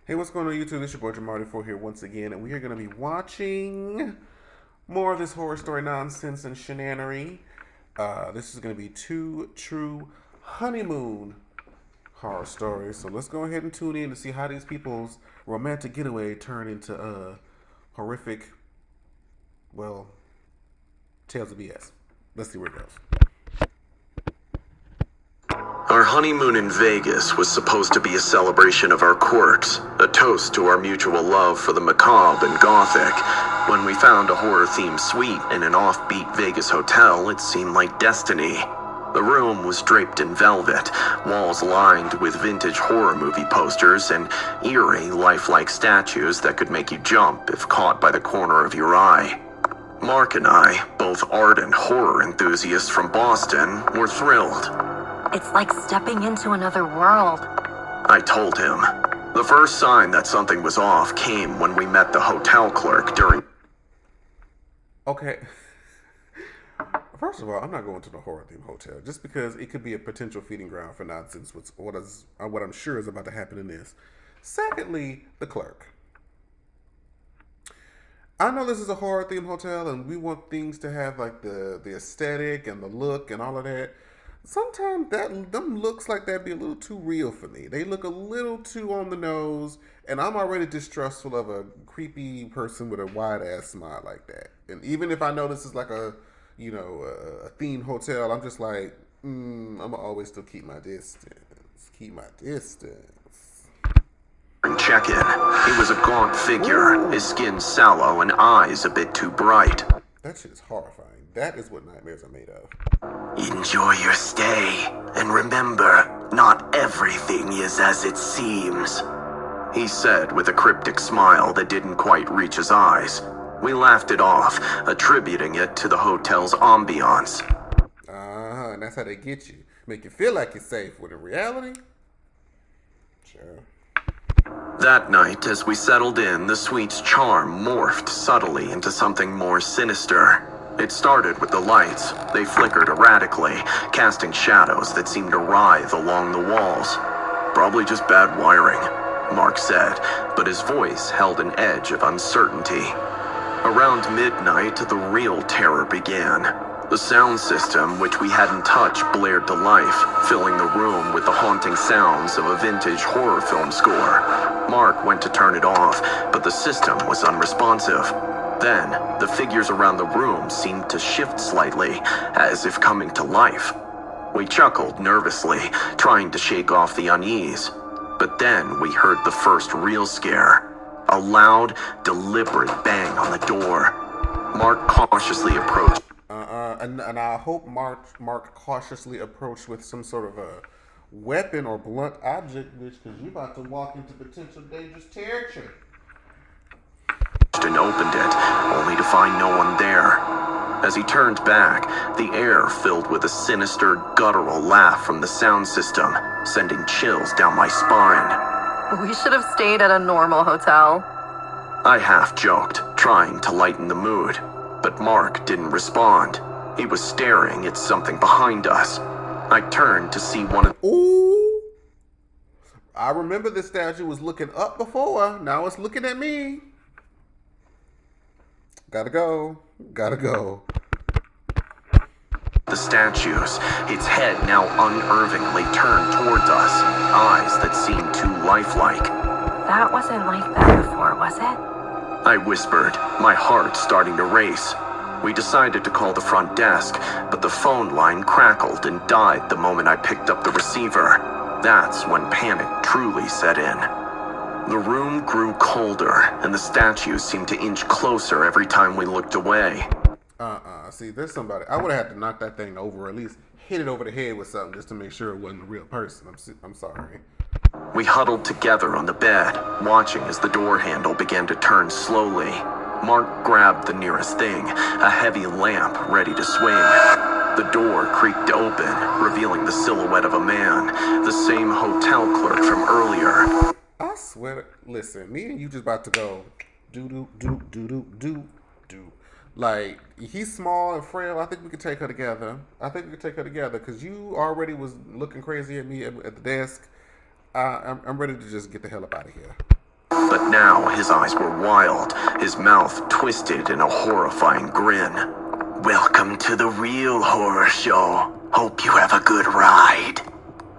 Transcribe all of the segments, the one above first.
Hey, what's going on YouTube? This is your boy Jamarty4 here once again, and we are going to be watching more of this horror story nonsense and shenanery. This is going to be two true honeymoon horror stories. So let's go ahead and tune in to see how these people's romantic getaway turn into horrific, well, tales of BS. Let's see where it goes. Our honeymoon in Vegas was supposed to be a celebration of our quirks, a toast to our mutual love for the macabre and gothic. When we found a horror-themed suite in an offbeat Vegas hotel, it seemed like destiny. The room was draped in velvet, walls lined with vintage horror movie posters, and eerie, lifelike statues that could make you jump if caught by the corner of your eye. Mark and I, both ardent horror enthusiasts from Boston, were thrilled. It's like stepping into another world. I told him. The first sign that something was off came when we met the hotel clerk during... Okay. First of all, I'm not going to the horror-themed hotel just because it could be a potential feeding ground for nonsense, what I'm sure is about to happen in this. Secondly, the clerk. I know this is a horror-themed hotel and we want things to have like the aesthetic and the look and all of that. Sometimes them looks like that'd be a little too real for me. They look a little too on the nose, and I'm already distrustful of a creepy person with a wide ass smile like that. And even if I know this is like a themed hotel, I'm just like, I'm gonna always still keep my distance. Keep my distance. check-in. He was a gaunt figure, his skin sallow and eyes a bit too bright. That shit is horrifying. That is what nightmares are made of. Enjoy your stay, and remember, not everything is as it seems, he said with a cryptic smile that didn't quite reach his eyes. We laughed it off, attributing it to the hotel's ambiance. And that's how they get you. Make you feel like you're safe, when in reality, sure. That night, as we settled in, the suite's charm morphed subtly into something more sinister. It started with the lights. They flickered erratically, casting shadows that seemed to writhe along the walls. Probably just bad wiring, Mark said, but his voice held an edge of uncertainty. Around midnight, the real terror began. The sound system, which we hadn't touched, blared to life, filling the room with the haunting sounds of a vintage horror film score. Mark went to turn it off, but the system was unresponsive. Then, the figures around the room seemed to shift slightly, as if coming to life. We chuckled nervously, trying to shake off the unease. But then we heard the first real scare. A loud, deliberate bang on the door. Mark cautiously approached. And I hope Mark cautiously approached with some sort of a weapon or blunt object, bitch, because you're about to walk into potential dangerous territory. And opened it, only to find no one there. As he turned back, the air filled with a sinister, guttural laugh from the sound system, sending chills down my spine. We should have stayed at a normal hotel. I half joked, trying to lighten the mood, but Mark didn't respond. He was staring at something behind us. I turned to see one of... Ooh! I remember this statue was looking up before. Now it's looking at me. Gotta go. the statues, its head now unnervingly turned towards us, eyes that seemed too lifelike. That wasn't like that before, was it? I whispered, my heart starting to race. We decided to call the front desk, but the phone line crackled and died the moment I picked up the receiver. That's when panic truly set in. The room grew colder, and the statues seemed to inch closer every time we looked away. See, there's somebody. I would have had to knock that thing over, or at least hit it over the head with something just to make sure it wasn't a real person. I'm sorry. We huddled together on the bed, watching as the door handle began to turn slowly. Mark grabbed the nearest thing, a heavy lamp ready to swing. The door creaked open, revealing the silhouette of a man, the same hotel clerk from earlier. I swear, listen, me and you just about to go do. Like, he's small and frail. I think we could take her together. Because you already was looking crazy at me at the desk. I'm ready to just get the hell up out of here. Now his eyes were wild, his mouth twisted in a horrifying grin. "Welcome to the real horror show. Hope you have a good ride,"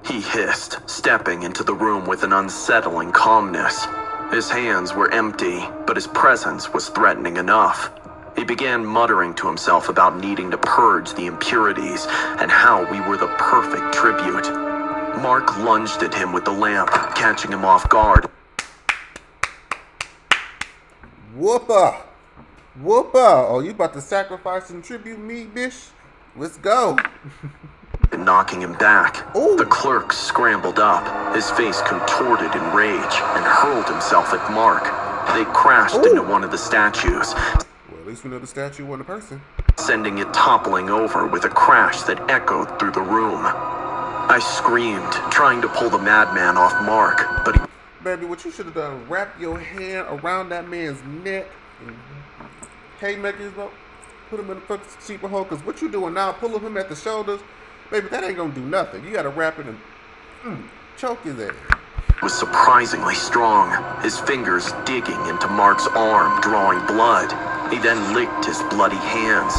he hissed, stepping into the room with an unsettling calmness. His hands were empty, but his presence was threatening enough. He began muttering to himself about needing to purge the impurities and how we were the perfect tribute. Mark lunged at him with the lamp, catching him off guard. Whoopa! Whoopa! Oh, you about to sacrifice and tribute me, bitch? Let's go. And knocking him back. Ooh. The clerk scrambled up, his face contorted in rage, and hurled himself at Mark. They crashed into one of the statues, Well, at least we know the statue wasn't a person. sending it toppling over with a crash that echoed through the room. I screamed, trying to pull the madman off Mark, but he Baby, what you should have done, wrap your hand around that man's neck and haymaker his boat, put him in the fucking cheaper hole, because what you doing now, pulling him at the shoulders, baby, that ain't gonna do nothing. You gotta wrap it and choke his ass. was surprisingly strong, his fingers digging into Mark's arm, drawing blood. He then licked his bloody hands.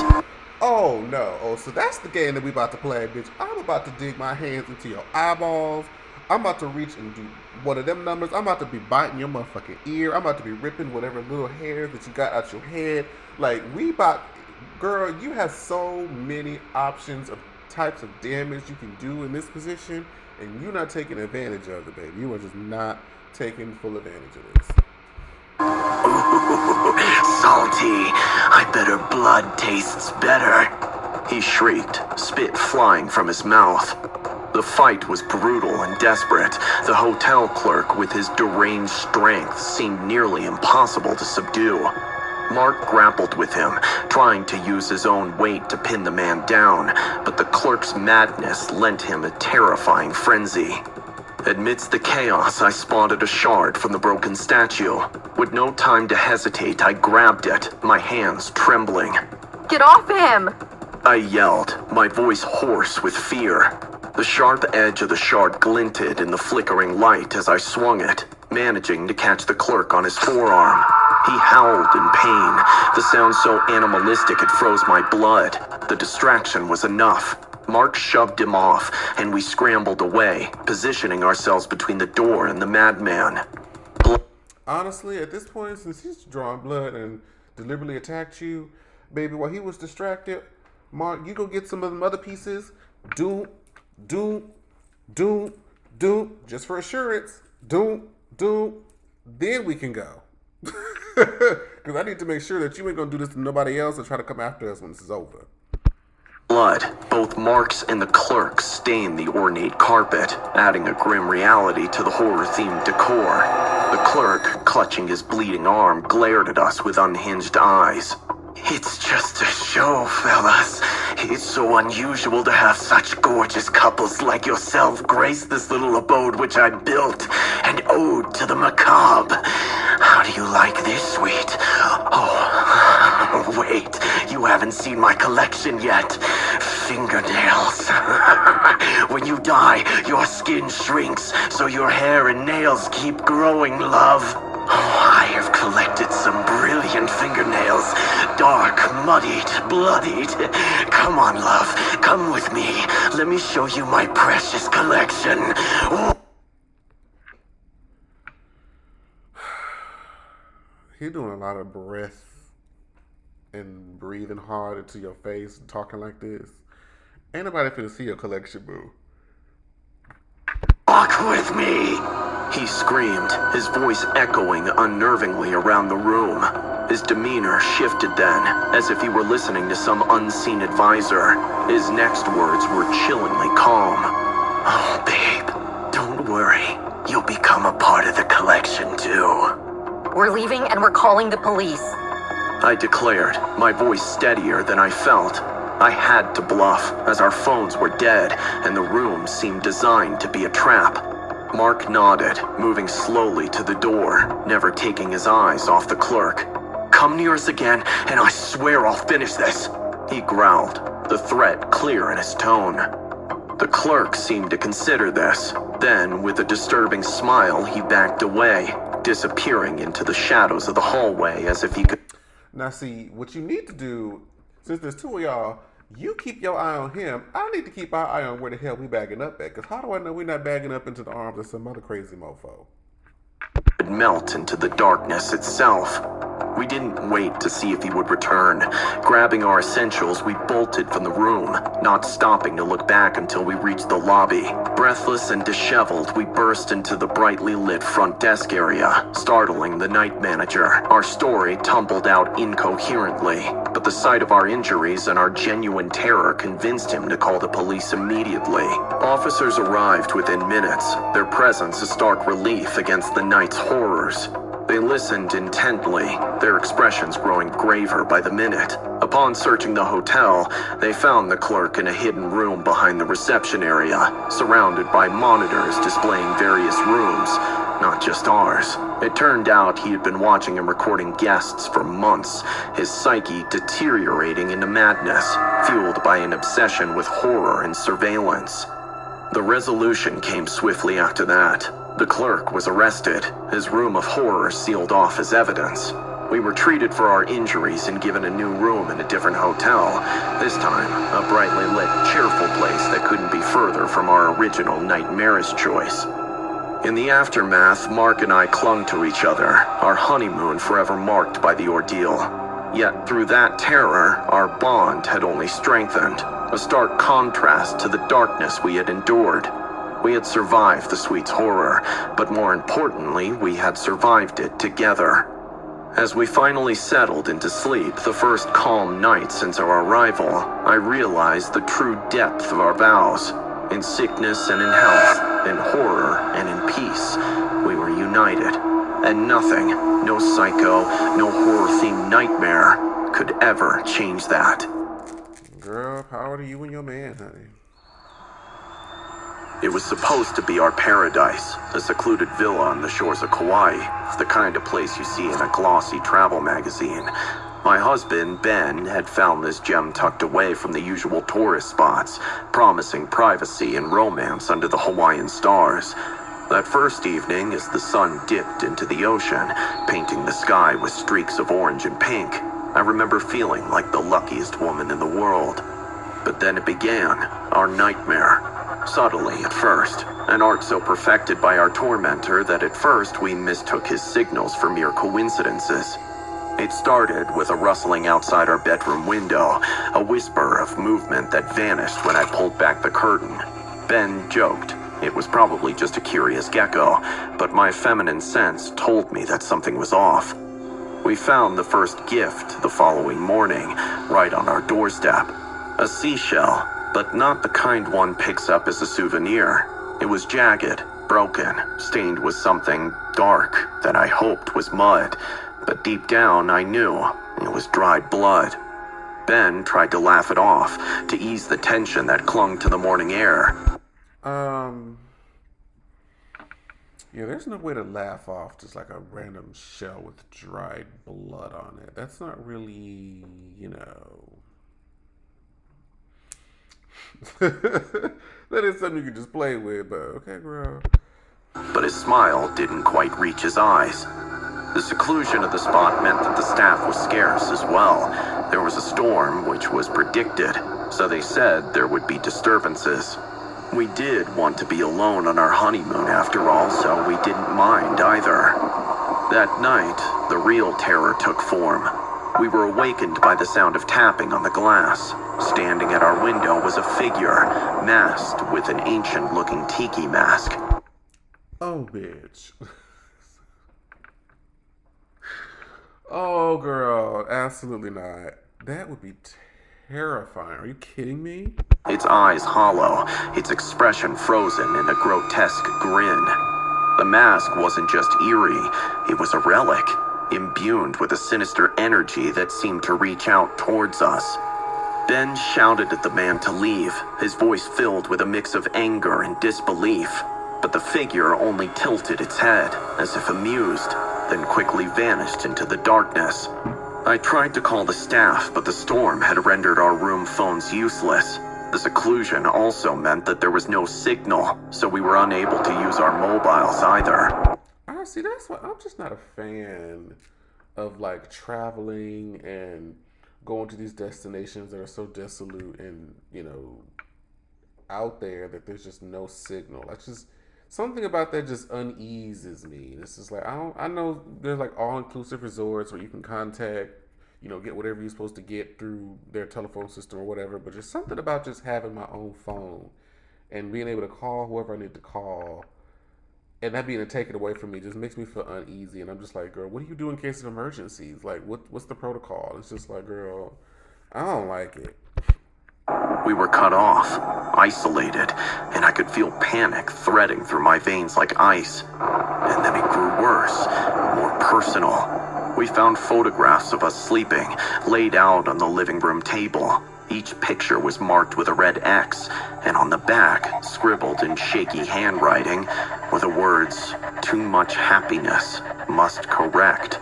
Oh no, oh, so that's the game that we about to play, bitch. I'm about to dig my hands into your eyeballs. I'm about to reach and do one of them numbers. I'm about to be biting your motherfucking ear. I'm about to be ripping whatever little hair that you got out your head. Like, girl, you have so many options of types of damage you can do in this position, and you're not taking advantage of it, baby. You are just not taking full advantage of this. Salty, I bet her blood tastes better, he shrieked, spit flying from his mouth. The fight was brutal and desperate. The hotel clerk, with his deranged strength, seemed nearly impossible to subdue. Mark grappled with him, trying to use his own weight to pin the man down, but the clerk's madness lent him a terrifying frenzy. Amidst the chaos, I spotted a shard from the broken statue. With no time to hesitate, I grabbed it, my hands trembling. Get off him! I yelled, my voice hoarse with fear. The sharp edge of the shard glinted in the flickering light as I swung it, managing to catch the clerk on his forearm. He howled in pain, the sound so animalistic it froze my blood. The distraction was enough. Mark shoved him off, and we scrambled away, positioning ourselves between the door and the madman. Honestly, at this point, since he's drawing blood and deliberately attacked you, baby, while he was distracted, Mark, you go get some of them other pieces. Do, just for assurance. Then we can go. Because I need to make sure that you ain't gonna do this to nobody else and try to come after us when this is over. Blood, both Mark's and the clerk's, stained the ornate carpet, adding a grim reality to the horror-themed decor. The clerk, clutching his bleeding arm, glared at us with unhinged eyes. "It's just a show, fellas. It's so unusual to have such gorgeous couples like yourself grace this little abode which I built, an ode to the macabre. How do you like this, sweet? Oh, wait, you haven't seen my collection yet. Fingernails. When you die, your skin shrinks, so your hair and nails keep growing, love. Oh, I have collected some brilliant fingernails. Dark, muddied, bloodied. Come on, love. Come with me. Let me show you my precious collection." Oh. He doing a lot of breath and breathing hard into your face and talking like this. Ain't nobody finna see your collection, boo. "Walk with me," he screamed, his voice echoing unnervingly around the room. His demeanor shifted then, as if he were listening to some unseen advisor. His next words were chillingly calm. "Oh, babe, don't worry. You'll become a part of the collection, too." We're leaving and we're calling the police. I declared, my voice steadier than I felt. I had to bluff, as our phones were dead, and the room seemed designed to be a trap. Mark nodded, moving slowly to the door, never taking his eyes off the clerk. "Come near us again, and I swear I'll finish this," he growled, the threat clear in his tone. The clerk seemed to consider this. Then, with a disturbing smile, he backed away, disappearing into the shadows of the hallway as if he could. Now, see, what you need to do, since there's two of y'all, you keep your eye on him. I need to keep our eye on where the hell we bagging up at. Because how do I know we're not bagging up into the arms of some other crazy mofo? Melt into the darkness itself. We didn't wait to see if he would return. Grabbing our essentials, we bolted from the room, not stopping to look back until we reached the lobby. Breathless and disheveled, we burst into the brightly lit front desk area, startling the night manager. Our story tumbled out incoherently, but the sight of our injuries and our genuine terror convinced him to call the police immediately. Officers arrived within minutes, their presence a stark relief against the night's horrors. They listened intently, their expressions growing graver by the minute. Upon searching the hotel, they found the clerk in a hidden room behind the reception area, surrounded by monitors displaying various rooms, not just ours. It turned out he had been watching and recording guests for months, his psyche deteriorating into madness, fueled by an obsession with horror and surveillance. The resolution came swiftly after that. The clerk was arrested, his room of horror sealed off as evidence. We were treated for our injuries and given a new room in a different hotel, this time a brightly lit, cheerful place that couldn't be further from our original nightmarish choice. In the aftermath, Mark and I clung to each other, our honeymoon forever marked by the ordeal. Yet through that terror, our bond had only strengthened, a stark contrast to the darkness we had endured. We had survived the suite's horror, but more importantly, we had survived it together. As we finally settled into sleep, the first calm night since our arrival, I realized the true depth of our vows. In sickness and in health, in horror and in peace, we were united. And nothing, no psycho, no horror-themed nightmare, could ever change that. Girl, how old are you and your man, honey? It was supposed to be our paradise, a secluded villa on the shores of Kauai, the kind of place you see in a glossy travel magazine. My husband, Ben, had found this gem tucked away from the usual tourist spots, promising privacy and romance under the Hawaiian stars. That first evening, as the sun dipped into the ocean, painting the sky with streaks of orange and pink, I remember feeling like the luckiest woman in the world. But then it began, our nightmare. Subtly at first, an art so perfected by our tormentor that at first we mistook his signals for mere coincidences. It started with a rustling outside our bedroom window, a whisper of movement that vanished when I pulled back the curtain. Ben joked. It was probably just a curious gecko, but my feminine sense told me that something was off. We found the first gift the following morning, right on our doorstep. A seashell, but not the kind one picks up as a souvenir. It was jagged, broken, stained with something dark that I hoped was mud, but deep down I knew it was dried blood. Ben tried to laugh it off, to ease the tension that clung to the morning air. Yeah, there's no way to laugh off just like a random shell with dried blood on it. That's not really, that is something you can just play with, but okay, girl. But his smile didn't quite reach his eyes. The seclusion of the spot meant that the staff was scarce as well. There was a storm, which was predicted, so they said there would be disturbances. We did want to be alone on our honeymoon after all, so we didn't mind either. That night, the real terror took form. We were awakened by the sound of tapping on the glass. Standing at our window was a figure, masked with an ancient-looking tiki mask. Oh, bitch. Oh, girl, absolutely not. That would be terrifying. Are you kidding me? Its eyes hollow, its expression frozen in a grotesque grin. The mask wasn't just eerie, it was a relic, imbued with a sinister energy that seemed to reach out towards us. Ben shouted at the man to leave, his voice filled with a mix of anger and disbelief. But the figure only tilted its head, as if amused, then quickly vanished into the darkness. I tried to call the staff, but the storm had rendered our room phones useless. The seclusion also meant that there was no signal, so we were unable to use our mobiles either. I see, that's why I'm just not a fan of like traveling and going to these destinations that are so desolate and out there that there's just no signal. Like just something about that just uneases me. This is like I know there's like all inclusive resorts where you can contact, get whatever you're supposed to get through their telephone system or whatever, but just something about just having my own phone and being able to call whoever I need to call and that being taken away from me just makes me feel uneasy. And I'm just like, girl, what do you do in case of emergencies? Like, what's the protocol? It's just like, girl, I don't like it. We were cut off, isolated, and I could feel panic threading through my veins like ice. And then it grew worse, more personal. We found photographs of us sleeping, laid out on the living room table. Each picture was marked with a red X, and on the back, scribbled in shaky handwriting, were the words, "Too much happiness, must correct."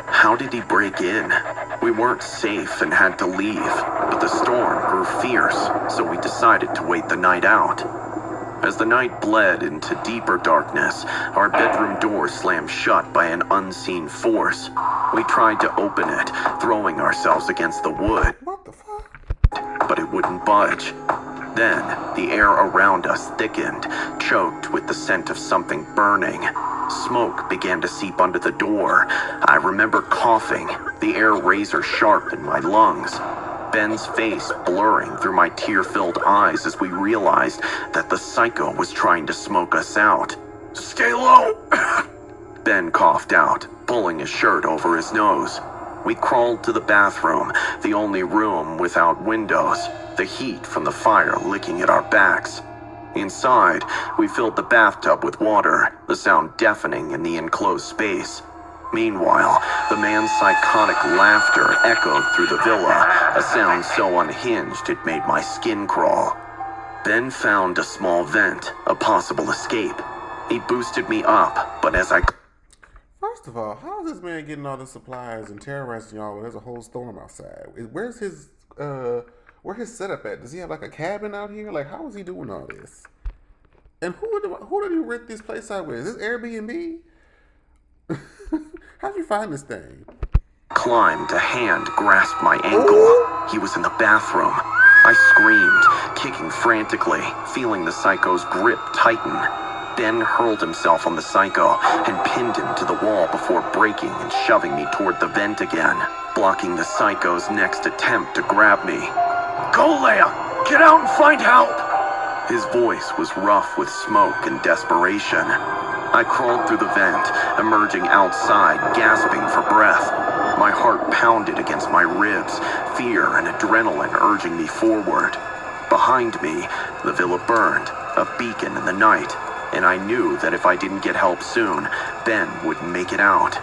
How did he break in? We weren't safe and had to leave, but the storm grew fierce, so we decided to wait the night out. As the night bled into deeper darkness, our bedroom door slammed shut by an unseen force. We tried to open it, throwing ourselves against the wood. What the fuck? But it wouldn't budge. Then, the air around us thickened, choked with the scent of something burning. Smoke began to seep under the door. I remember coughing, the air razor sharp in my lungs. Ben's face blurring through my tear-filled eyes as we realized that the psycho was trying to smoke us out. "Stay low!" Ben coughed out, pulling his shirt over his nose. We crawled to the bathroom, the only room without windows, the heat from the fire licking at our backs. Inside, we filled the bathtub with water, the sound deafening in the enclosed space. Meanwhile, the man's psychotic laughter echoed through the villa, a sound so unhinged it made my skin crawl. Ben found a small vent, a possible escape. He boosted me up, but as I... First of all, how is this man getting all the supplies and terrorizing y'all when there's a whole storm outside? Where's his setup at? Does he have like a cabin out here? Like, how is he doing all this? And who did he rent this place out with? Is this Airbnb? How'd you find this thing? Climbed, a hand grasped my ankle. He was in the bathroom. I screamed, kicking frantically, feeling the psycho's grip tighten. Ben hurled himself on the psycho and pinned him to the wall before breaking and shoving me toward the vent again, blocking the psycho's next attempt to grab me. "Go, Leia! Get out and find help!" His voice was rough with smoke and desperation. I crawled through the vent, emerging outside, gasping for breath. My heart pounded against my ribs, fear and adrenaline urging me forward. Behind me, the villa burned, a beacon in the night. And I knew that if I didn't get help soon, Ben wouldn't make it out.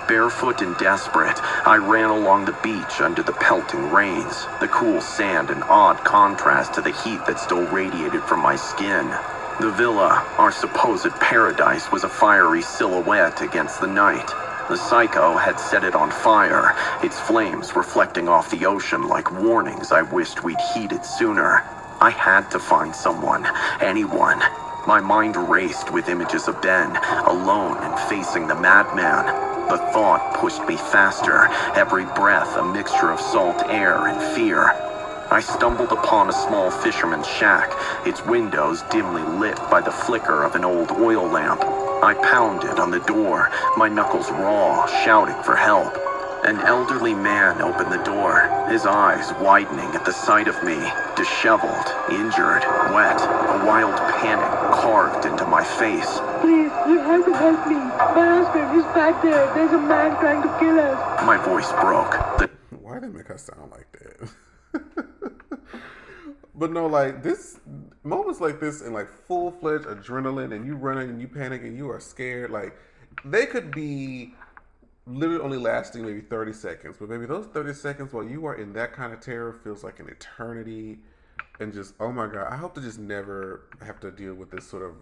Barefoot and desperate, I ran along the beach under the pelting rains, the cool sand in odd contrast to the heat that still radiated from my skin. The villa, our supposed paradise, was a fiery silhouette against the night. The psycho had set it on fire, its flames reflecting off the ocean like warnings I wished we'd heeded sooner. I had to find someone, anyone. My mind raced with images of Ben, alone and facing the madman. The thought pushed me faster, every breath a mixture of salt air and fear. I stumbled upon a small fisherman's shack, its windows dimly lit by the flicker of an old oil lamp. I pounded on the door, my knuckles raw, shouting for help. An elderly man opened the door, his eyes widening at the sight of me, disheveled, injured, wet, a wild panic carved into my face. "Please, you have to help me. My husband is back there. There's a man trying to kill us." My voice broke. Why did it make her sound like that? But no, like this, moments like this and like full-fledged adrenaline and you running and you panic and you are scared, like they could be literally only lasting maybe 30 seconds. But maybe those 30 seconds while you are in that kind of terror feels like an eternity. And just, oh my God, I hope to just never have to deal with this sort of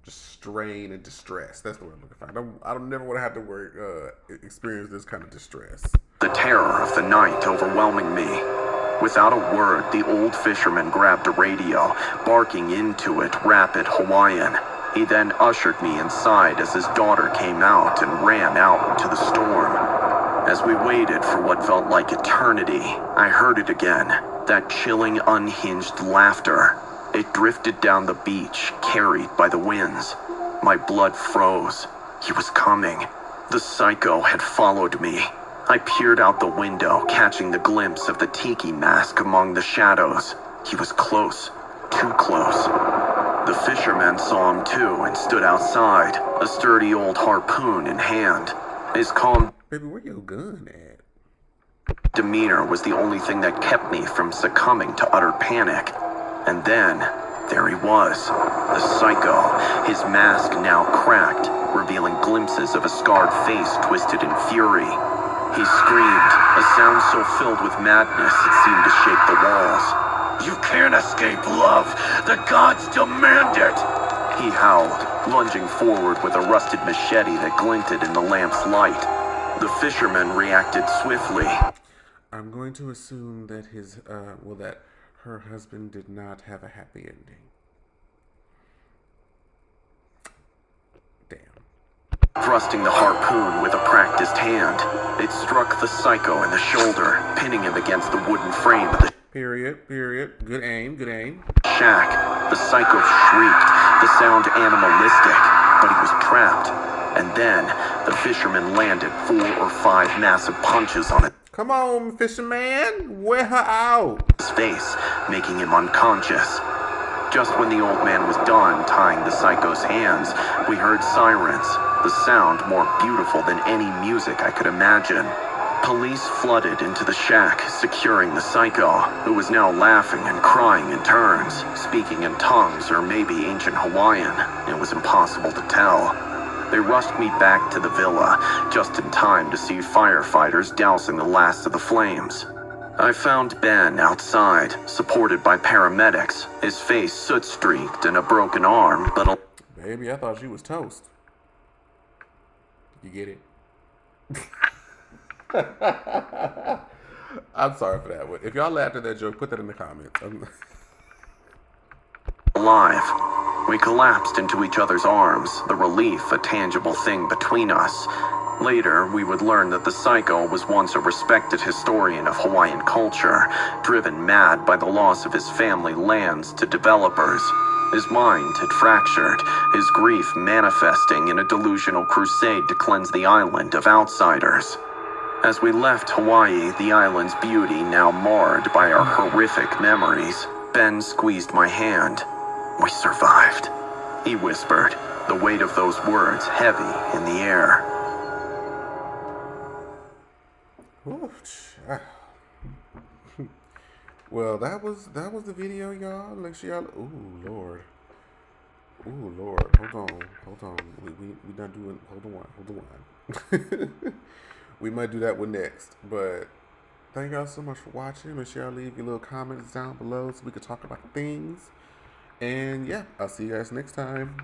just strain and distress. That's the word I'm looking for. I don't never want to have to experience this kind of distress. The terror of the night overwhelming me. Without a word, the old fisherman grabbed a radio, barking into it rapid Hawaiian. He then ushered me inside as his daughter came out and ran out into the storm. As we waited for what felt like eternity, I heard it again, that chilling, unhinged laughter. It drifted down the beach, carried by the winds. My blood froze. He was coming. The psycho had followed me. I peered out the window, catching the glimpse of the tiki mask among the shadows. He was close, too close. The fisherman saw him too and stood outside, a sturdy old harpoon in hand. His calm Baby, where your gun at? demeanor was the only thing that kept me from succumbing to utter panic. And then, there he was, the psycho, his mask now cracked, revealing glimpses of a scarred face twisted in fury. He screamed, a sound so filled with madness it seemed to shake the walls. "You can't escape love! The gods demand it!" He howled, lunging forward with a rusted machete that glinted in the lamp's light. The fisherman reacted swiftly. I'm going to assume that that her husband did not have a happy ending. Damn. Thrusting the harpoon with a practiced hand, it struck the psycho in the shoulder, pinning him against the wooden frame of the Period. Good aim. shack. The psycho shrieked, the sound animalistic, but he was trapped. And then, the fisherman landed 4 or 5 massive punches on Come on, fisherman. Wear her out. his face, making him unconscious. Just when the old man was done tying the psycho's hands, we heard sirens, the sound more beautiful than any music I could imagine. Police flooded into the shack, securing the psycho, who was now laughing and crying in turns, speaking in tongues or maybe ancient Hawaiian. It was impossible to tell. They rushed me back to the villa, just in time to see firefighters dousing the last of the flames. I found Ben outside, supported by paramedics, his face soot-streaked and a broken arm, but Baby, I thought you was toast. You get it? I'm sorry for that one. If y'all laughed at that joke, put that in the comments. alive. We collapsed into each other's arms, the relief a tangible thing between us. Later, we would learn that the psycho was once a respected historian of Hawaiian culture, driven mad by the loss of his family lands to developers. His mind had fractured, his grief manifesting in a delusional crusade to cleanse the island of outsiders. As we left Hawaii, the island's beauty now marred by our horrific memories, Ben squeezed my hand. "We survived," he whispered, the weight of those words heavy in the air. Well, that was the video, y'all. Make sure y'all. Ooh, Lord. Hold on. We not doing. Hold on. We might do that one next. But thank y'all so much for watching. Make sure y'all leave your little comments down below so we can talk about things. And yeah, I'll see you guys next time.